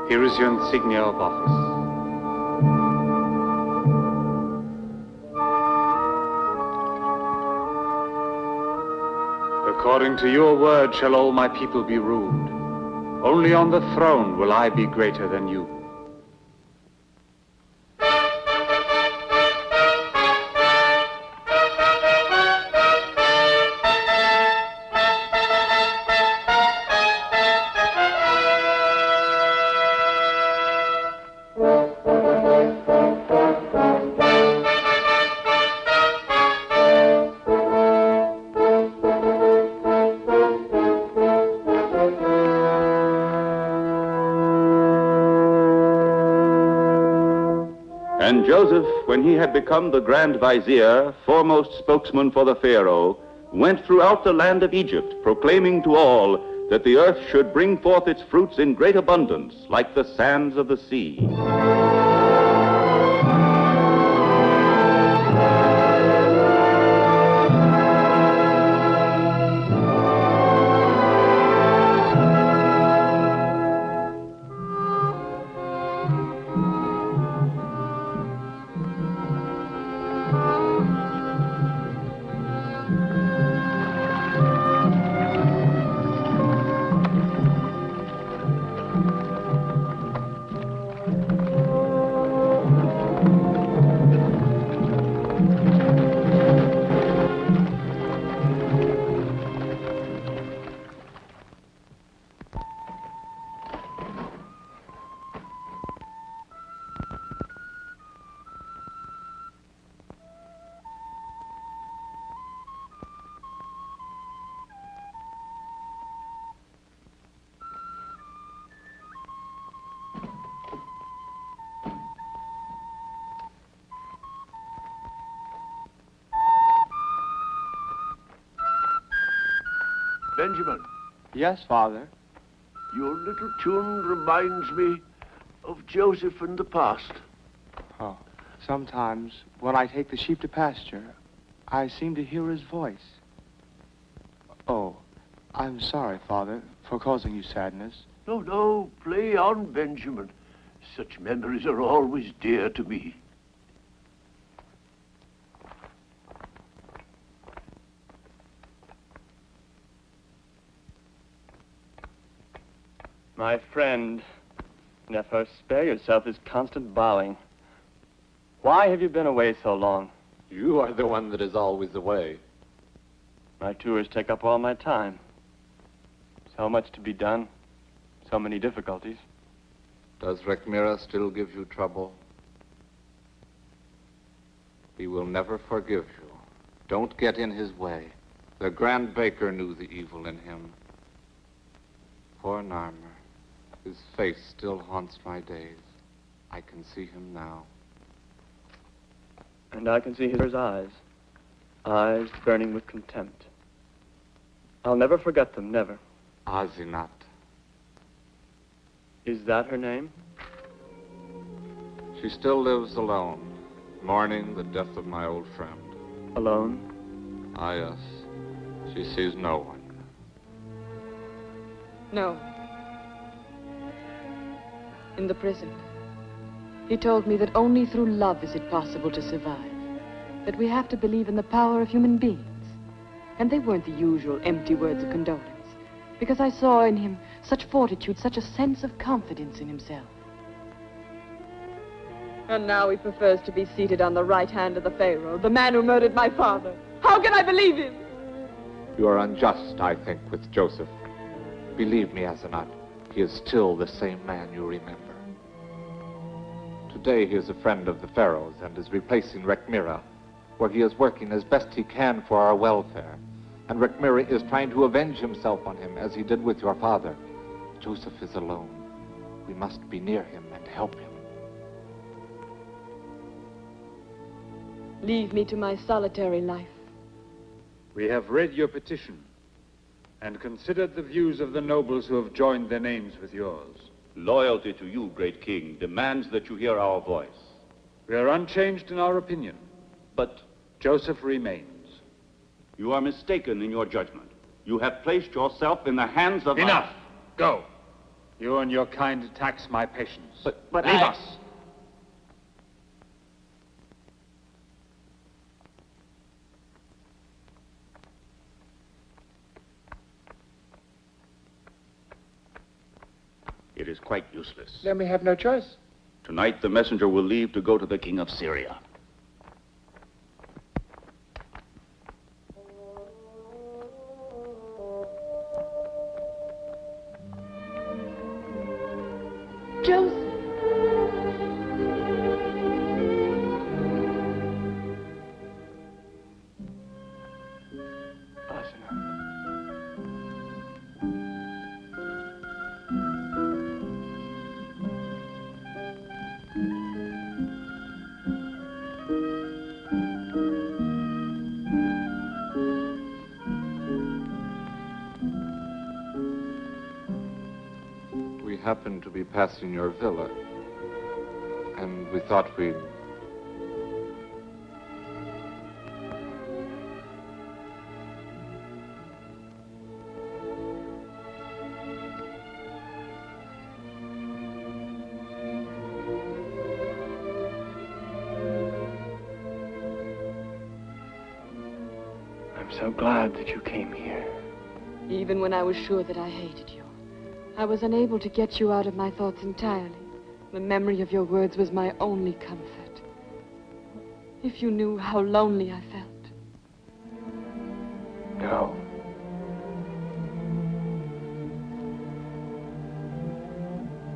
Here is your insignia of office. According to your word shall all my people be ruled. Only on the throne will I be greater than you. And Joseph, when he had become the Grand Vizier, foremost spokesman for the Pharaoh, went throughout the land of Egypt, proclaiming to all that the earth should bring forth its fruits in great abundance, like the sands of the sea. Benjamin. Yes, Father. Your little tune reminds me of Joseph in the past. Oh, sometimes when I take the sheep to pasture, I seem to hear his voice. Oh, I'm sorry, Father, for causing you sadness. No, no, play on, Benjamin. Such memories are always dear to me. My friend, Nefer, spare yourself this constant bowing. Why have you been away so long? You are the one that is always away. My tours take up all my time. So much to be done. So many difficulties. Does Rekmira still give you trouble? He will never forgive you. Don't get in his way. The Grand Baker knew the evil in him. Poor Narmer. His face still haunts my days. I can see him now. And I can see his eyes. Eyes burning with contempt. I'll never forget them, never. Azinat. Is that her name? She still lives alone, mourning the death of my old friend. Alone? Ah, yes. She sees no one. No. In the prison. He told me that only through love is it possible to survive. That we have to believe in the power of human beings. And they weren't the usual empty words of condolence. Because I saw in him such fortitude, such a sense of confidence in himself. And now he prefers to be seated on the right hand of the Pharaoh, the man who murdered my father. How can I believe him? You are unjust, I think, with Joseph. Believe me, Asenat, he is still the same man you remember. Today he is a friend of the Pharaoh's and is replacing Rekmira, where he is working as best he can for our welfare. And Rekmira is trying to avenge himself on him, as he did with your father. Joseph is alone. We must be near him and help him. Leave me to my solitary life. We have read your petition and considered the views of the nobles who have joined their names with yours. Loyalty to you, great king, demands that you hear our voice. We are unchanged in our opinion. But Joseph remains. You are mistaken in your judgment. You have placed yourself in the hands of... Enough! Go! You and your kind tax my patience. But leave us! It is quite useless. Then we have no choice. Tonight the messenger will leave to go to the king of Syria. Joseph! We happened to be passing your villa, and we thought we'd... I'm so glad that you came here. Even when I was sure that I hated you, I was unable to get you out of my thoughts entirely. The memory of your words was my only comfort. If you knew how lonely I felt. No.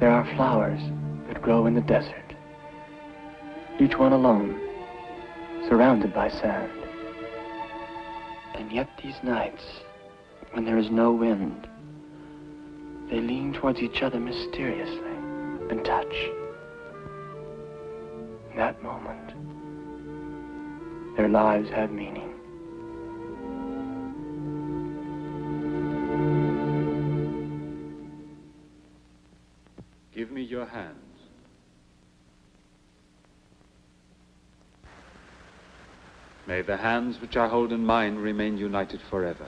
There are flowers that grow in the desert, each one alone, surrounded by sand. And yet these nights, when there is no wind, they lean towards each other mysteriously and touch. In that moment, their lives have meaning. May the hands which I hold in mine remain united forever.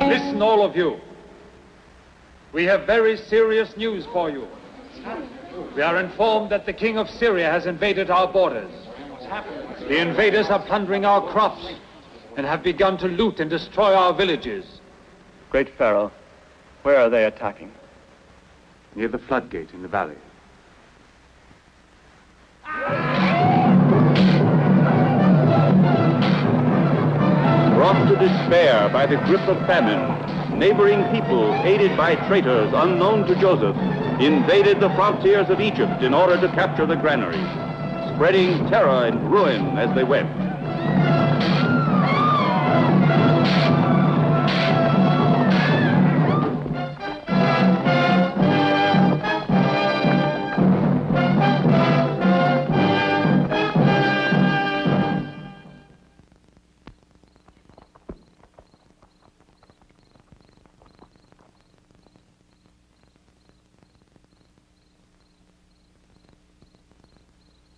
Listen, all of you. We have very serious news for you. We are informed that the king of Syria has invaded our borders. The invaders are plundering our crops and have begun to loot and destroy our villages. Great Pharaoh, where are they attacking? Near the floodgate in the valley. Brought to despair by the grip of famine, neighboring peoples, aided by traitors unknown to Joseph, invaded the frontiers of Egypt in order to capture the granaries, spreading terror and ruin as they went.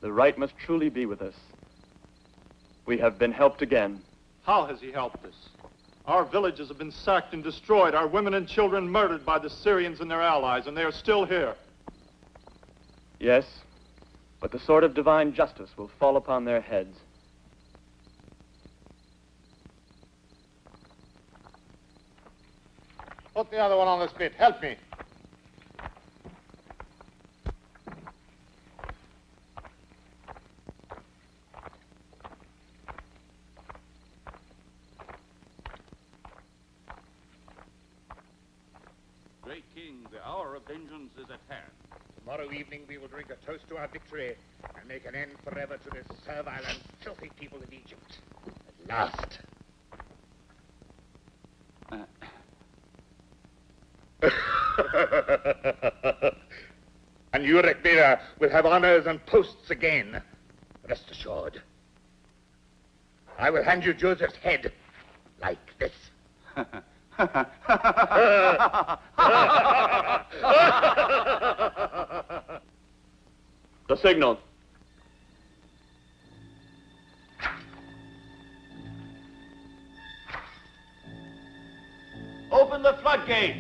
The right must truly be with us. We have been helped again. How has he helped us? Our villages have been sacked and destroyed, our women and children murdered by the Syrians and their allies, and they are still here. Yes, but the sword of divine justice will fall upon their heads. Put the other one on the spit. Help me. Great King, the hour of vengeance is at hand. Tomorrow evening we will drink a toast to our victory and make an end forever to this servile and filthy people of Egypt. At last. And you, Rekmira, will have honors and posts again. Rest assured. I will hand you Joseph's head like this. The signal. Open the floodgates!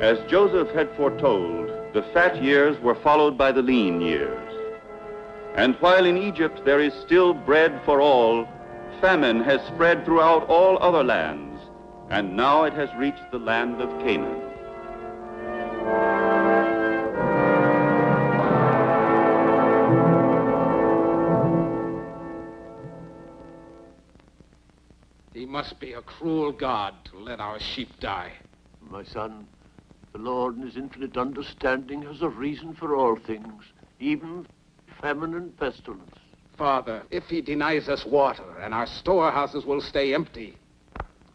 As Joseph had foretold, the fat years were followed by the lean years. And while in Egypt there is still bread for all, famine has spread throughout all other lands, and now it has reached the land of Canaan. He must be a cruel God to let our sheep die. My son, the Lord in his infinite understanding has a reason for all things, even famine and pestilence. Father, if he denies us water and our storehouses will stay empty,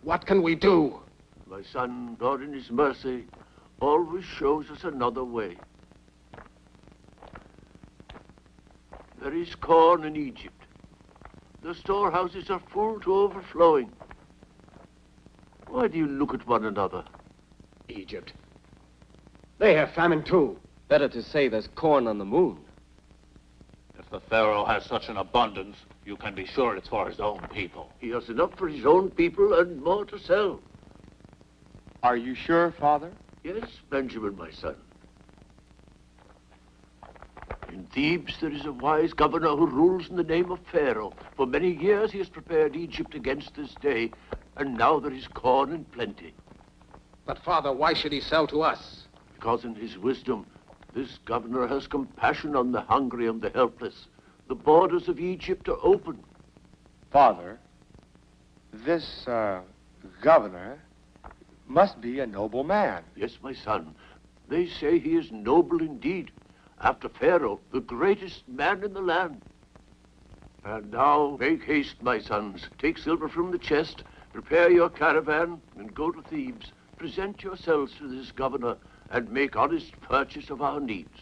what can we do? My son, God in his mercy always shows us another way. There is corn in Egypt. The storehouses are full to overflowing. Why do you look at one another? Egypt. They have famine too. Better to say there's corn on the moon. If the Pharaoh has such an abundance, you can be sure it's for his own people. He has enough for his own people and more to sell. Are you sure, Father? Yes, Benjamin, my son. In Thebes, there is a wise governor who rules in the name of Pharaoh. For many years he has prepared Egypt against this day, and now there is corn in plenty. But, Father, why should he sell to us? Because in his wisdom, this governor has compassion on the hungry and the helpless. The borders of Egypt are open. Father, this governor must be a noble man. Yes, my son. They say he is noble indeed. After Pharaoh, the greatest man in the land. And now, make haste, my sons. Take silver from the chest, prepare your caravan, and go to Thebes. Present yourselves to this governor, and make honest purchase of our needs.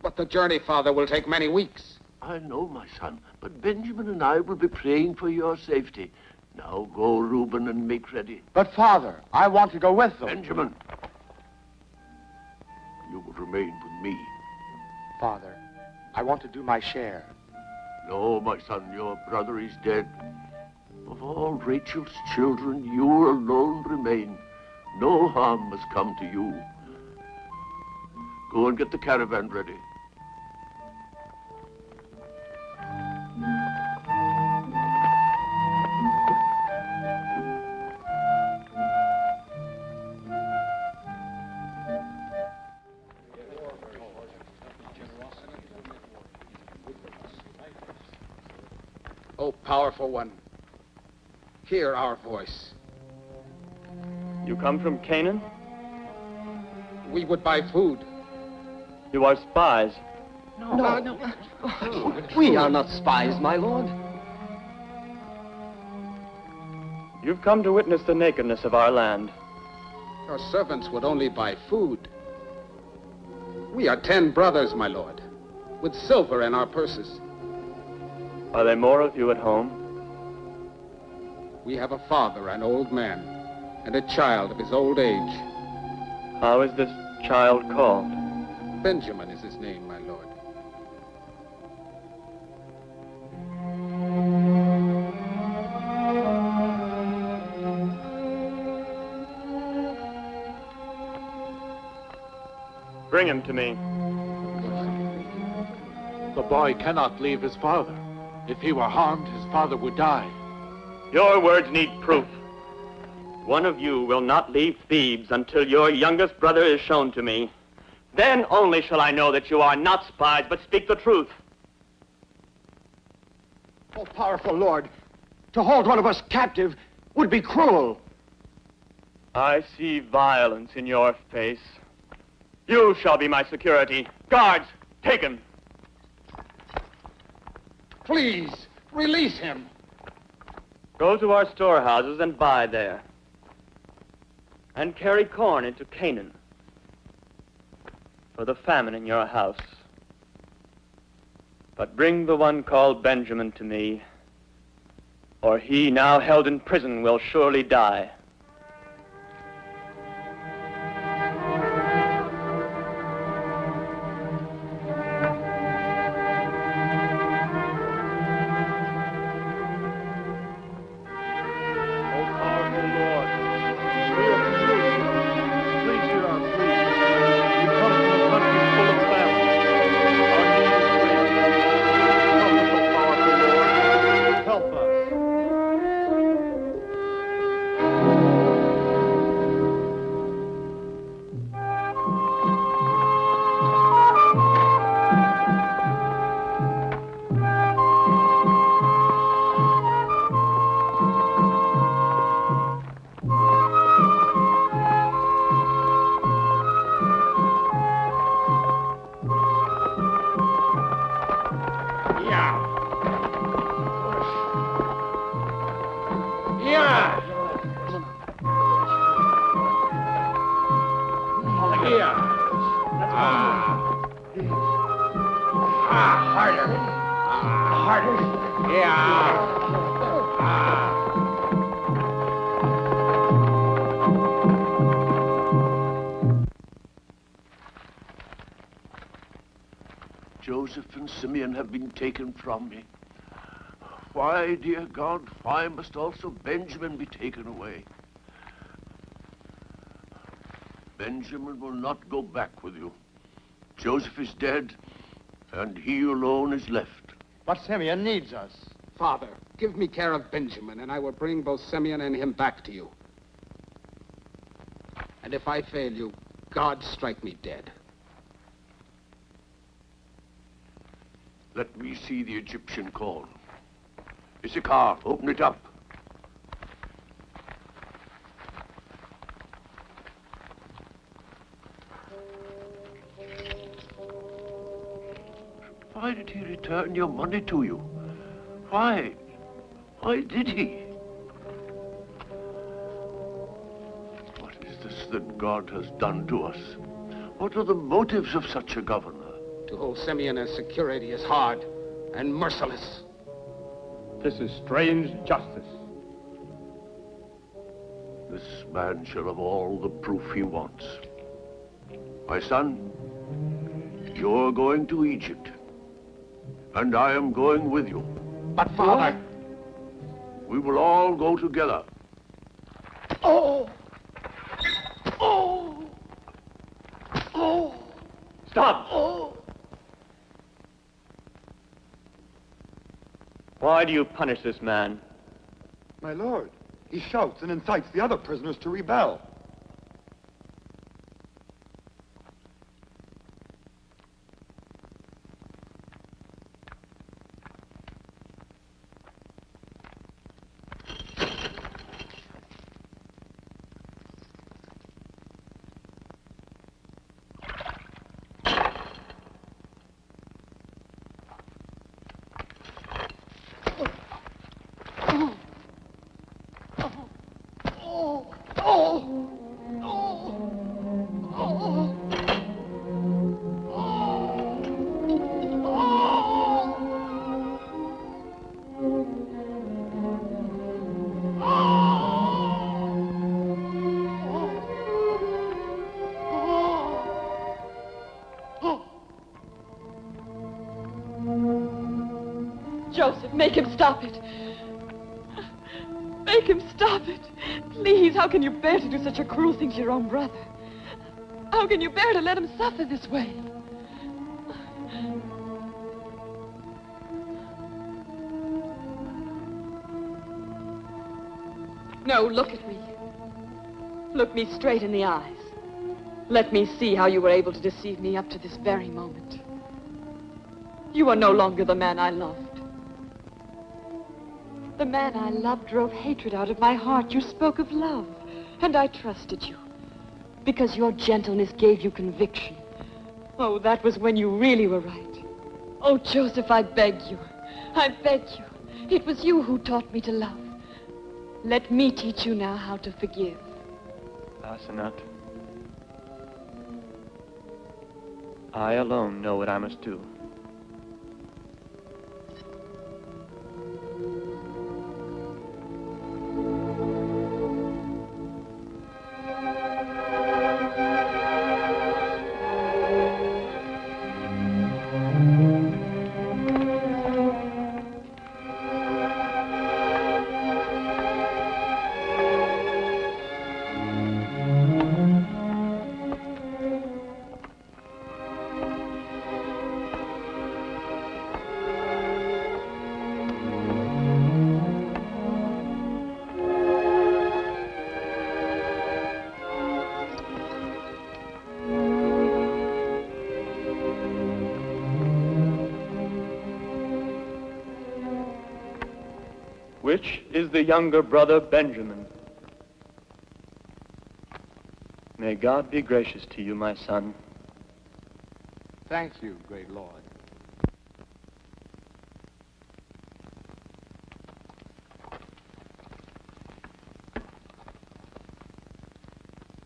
But the journey, Father, will take many weeks. I know, my son, but Benjamin and I will be praying for your safety. Now go, Reuben, and make ready. But, Father, I want to go with them. Benjamin, you will remain with me. Father, I want to do my share. No, my son, your brother is dead. Of all Rachel's children, you alone remain. No harm has come to you. Go and get the caravan ready. O powerful one, hear our voice. You come from Canaan? We would buy food. You are spies. No. We are not spies, my lord. You've come to witness the nakedness of our land. Your servants would only buy food. We are 10 brothers, my lord, with silver in our purses. Are there more of you at home? We have a father, an old man, and a child of his old age. How is this child called? Benjamin is his name, my lord. Bring him to me. The boy cannot leave his father. If he were harmed, his father would die. Your words need proof. One of you will not leave Thebes until your youngest brother is shown to me. Then only shall I know that you are not spies, but speak the truth. Oh, powerful Lord, to hold one of us captive would be cruel. I see violence in your face. You shall be my security. Guards, take him. Please, release him. Go to our storehouses and buy there. And carry corn into Canaan for the famine in your house. But bring the one called Benjamin to me, or he now held in prison will surely die. Harder. Harder. Yeah. Joseph and Simeon have been taken from me. Why, dear God, why must also Benjamin be taken away? Benjamin will not go back with you. Joseph is dead, and he alone is left. But Simeon needs us. Father, give me care of Benjamin, and I will bring both Simeon and him back to you. And if I fail you, God strike me dead. Let me see the Egyptian corn. Issachar, open it up. Why did he return your money to you? Why? Why did he? What is this that God has done to us? What are the motives of such a governor? To hold Simeon as security is hard and merciless. This is strange justice. This man shall have all the proof he wants. My son, you're going to Egypt, and I am going with you. But, Father... We will all go together. Oh! Oh! Oh! Stop! Oh! Why do you punish this man? My lord, he shouts and incites the other prisoners to rebel. Joseph, make him stop it. Make him stop it. Please, how can you bear to do such a cruel thing to your own brother? How can you bear to let him suffer this way? No, look at me. Look me straight in the eyes. Let me see how you were able to deceive me up to this very moment. You are no longer the man I loved. The man I loved drove hatred out of my heart. You spoke of love, and I trusted you. Because your gentleness gave you conviction. Oh, that was when you really were right. Oh, Joseph, I beg you. I beg you. It was you who taught me to love. Let me teach you now how to forgive. Asenath, I alone know what I must do. Which is the younger brother, Benjamin? May God be gracious to you, my son. Thank you, great lord.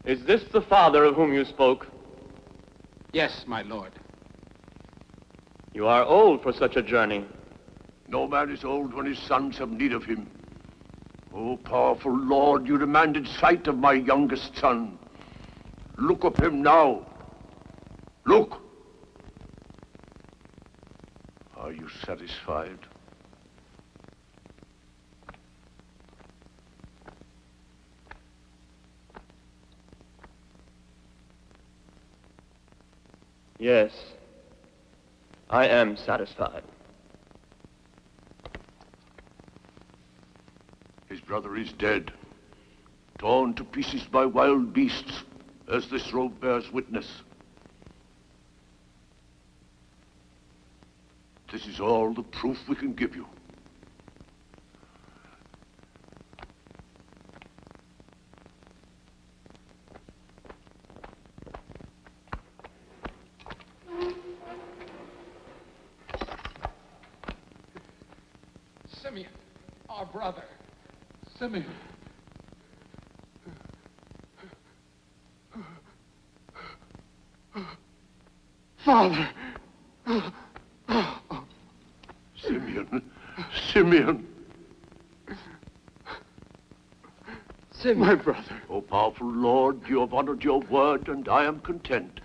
Is this the father of whom you spoke? Yes, my lord. You are old for such a journey. No man is old when his sons have need of him. O powerful Lord, you demanded sight of my youngest son. Look up him now. Look. Are you satisfied? Yes, I am satisfied. His brother is dead, torn to pieces by wild beasts, as this robe bears witness. This is all the proof we can give you. Simeon, our brother. Simeon. Father. Simeon. Simeon. Simeon. My brother. O powerful Lord, you have honored your word, and I am content.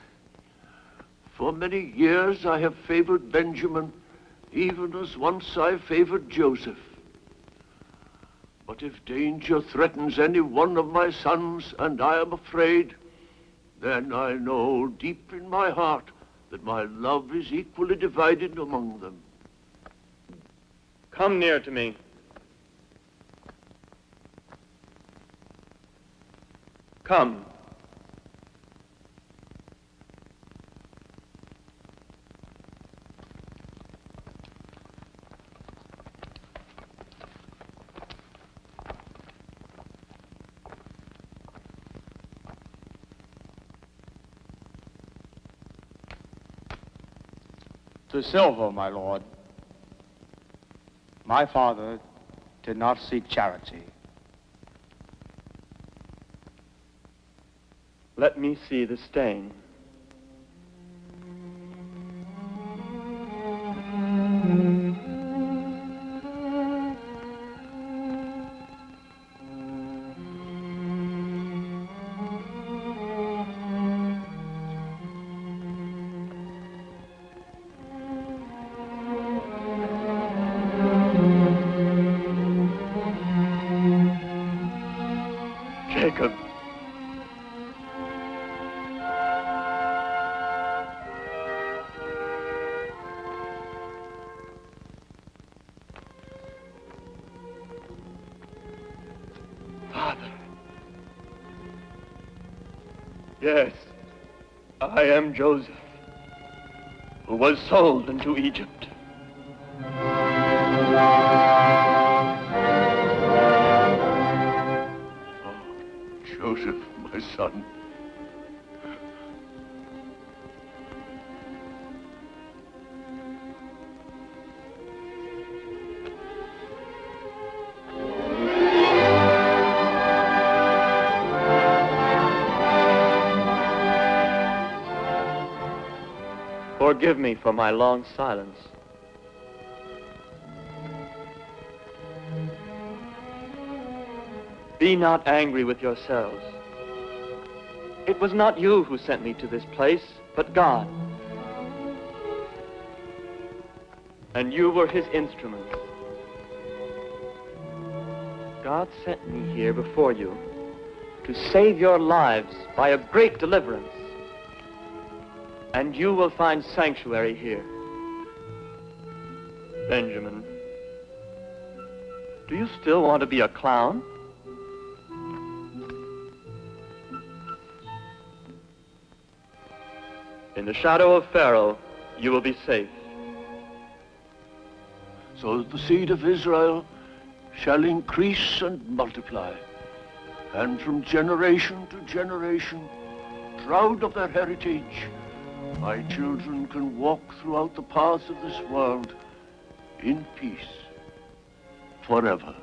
For many years I have favored Benjamin, even as once I favored Joseph. But if danger threatens any one of my sons, and I am afraid, then I know deep in my heart that my love is equally divided among them. Come near to me. Come. To silver, my lord. My father did not seek charity. Let me see the stain. Jacob. Father. Yes, I am Joseph, who was sold into Egypt. Joseph, my son. Forgive me for my long silence. Be not angry with yourselves. It was not you who sent me to this place, but God. And you were his instruments. God sent me here before you to save your lives by a great deliverance. And you will find sanctuary here. Benjamin, do you still want to be a clown? In the shadow of Pharaoh, you will be safe. So that the seed of Israel shall increase and multiply, and from generation to generation, proud of their heritage, my children can walk throughout the paths of this world in peace forever.